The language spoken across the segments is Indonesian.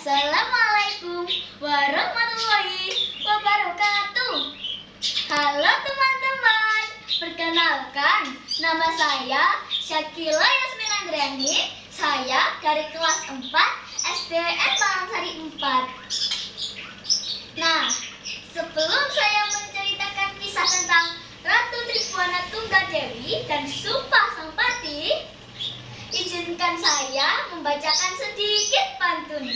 Assalamualaikum warahmatullahi wabarakatuh. Halo teman-teman, perkenalkan nama saya Syakila Yasmin Andriani. Saya dari kelas 4 SDN Balangsari 4. Nah, sebelum saya menceritakan kisah tentang Ratu Tribhuwana Tunggadewi dan Sumpah Sang Patih, izinkan saya membacakan sedikit pantun.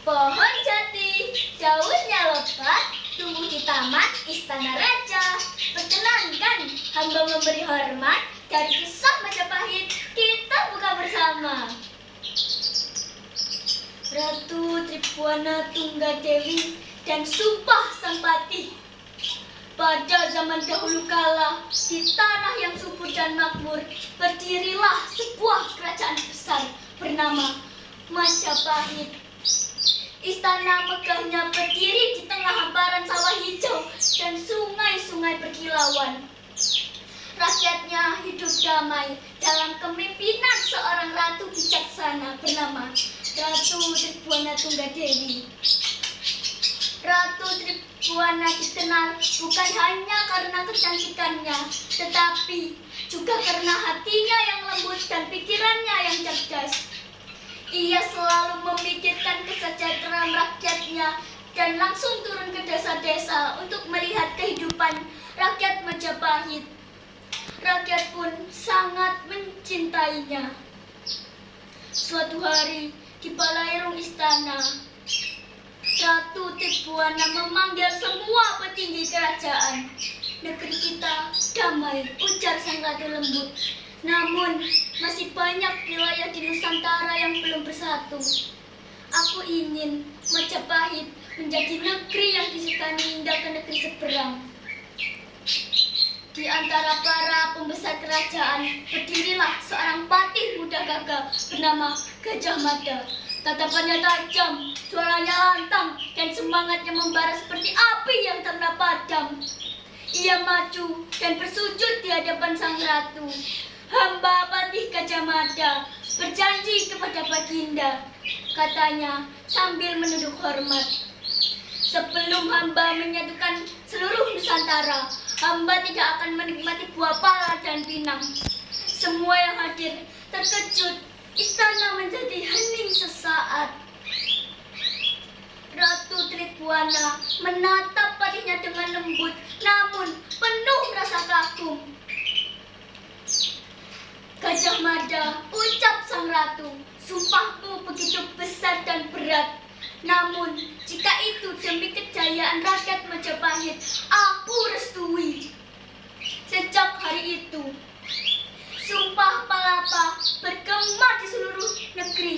Pohon jati, daunnya lebat, tumbuh di taman istana raja. Perkenankan hamba memberi hormat dari kisah Majapahit. Kita buka bersama. Ratu Tribhuwana Tunggadewi dan Sumpah Sang Patih. Pada zaman dahulu kala, di tanah yang subur dan makmur, berdirilah sebuah kerajaan besar bernama Majapahit. Istana megahnya berdiri di tengah hamparan sawah hijau dan sungai-sungai berkilauan. Rakyatnya hidup damai dalam kepemimpinan seorang ratu bijaksana bernama Ratu Tribhuwana Tunggadewi. Ratu Tribhuwana dikenal bukan hanya karena kecantikannya, tetapi juga karena hatinya yang lembut dan pikirannya yang cerdas. Ia selalu memikirkan kesejahteraan rakyatnya dan langsung turun ke desa-desa untuk melihat kehidupan rakyat Majapahit. Rakyat pun sangat mencintainya. Suatu hari di balairung istana, Ratu Tribhuwana memanggil semua petinggi kerajaan. Negeri kita damai, ujar sang ratu lembut. Namun, masih banyak wilayah di Nusantara yang belum bersatu. Aku ingin Majapahit menjadi negeri yang disegani hingga ke negeri seberang. Di antara para pembesar kerajaan, berdirilah seorang patih muda gagah bernama Gajah Mada. Tatapannya tajam, suaranya lantang, dan semangatnya membara seperti api yang tak pernah padam. Ia maju dan bersujud di hadapan sang ratu. Hamba Patih Gajah Mada berjanji kepada Baginda, katanya sambil menunduk hormat. Sebelum hamba menyatukan seluruh Nusantara, hamba tidak akan menikmati buah pala dan pinang. Semua yang hadir terkejut, istana menjadi hening sesaat. Ratu Tribhuwana menatap patihnya dengan lembut, namun penuh rasa kagum. Gajah Mada, ucap sang ratu, sumpahmu begitu besar dan berat. Namun, jika itu demi kejayaan rakyat Majapahit, aku restui. Sejak hari itu, Sumpah Palapa bergema di seluruh negeri.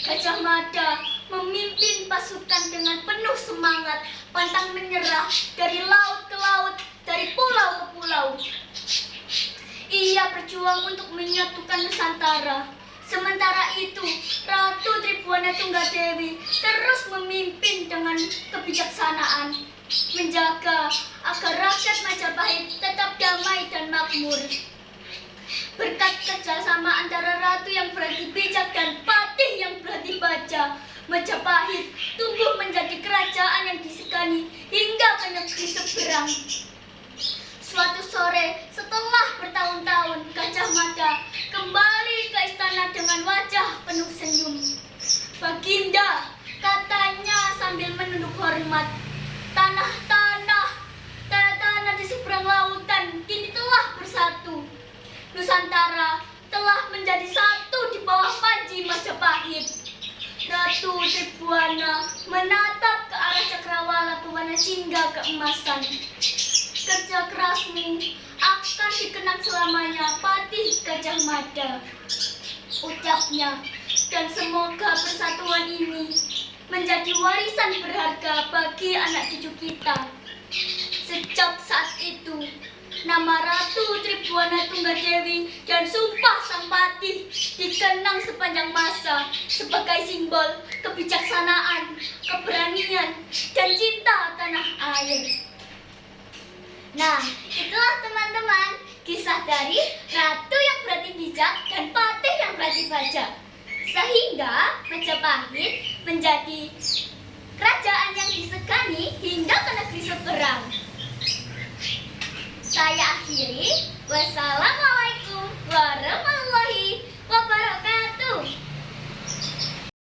Gajah Mada memimpin pasukan dengan penuh semangat, pantang menyerah dari laut ke laut, dari pulau ke pulau. Ia berjuang untuk menyatukan Nusantara. Sementara itu, Ratu Tribhuwana Tunggadewi terus memimpin dengan kebijaksanaan, menjaga agar rakyat Majapahit tetap damai dan makmur. Berkat kerjasama antara ratu yang berhati bijak dan patih yang berhati baja, Majapahit tumbuh menjadi kerajaan yang disegani hingga ke negeri seberang. Suatu sore, setelah bertahun-tahun, Gajah Mada kembali ke istana dengan wajah penuh senyum. Baginda, katanya sambil menunduk hormat, tanah-tanah di seberang lautan kini telah bersatu. Nusantara telah menjadi satu di bawah panji Majapahit. Ratu Tribhuwana menatap ke arah cakrawala berwarna jingga keemasan. Kerja kerasmu akan dikenang selamanya, Patih Gajah Mada, ucapnya, dan semoga persatuan ini menjadi warisan berharga bagi anak cucu kita. Sejak saat itu, nama Ratu Tribhuwana Tunggadewi dan Sumpah Sang Patih dikenang sepanjang masa sebagai simbol kebijaksanaan, keberanian, dan cinta tanah air. Nah, itulah teman-teman kisah dari ratu yang berhati bijak dan patih yang berhati baja. Sehingga Majapahit menjadi menjadi kerajaan yang disegani hingga ke negeri seberang. Saya akhiri. Wassalamualaikum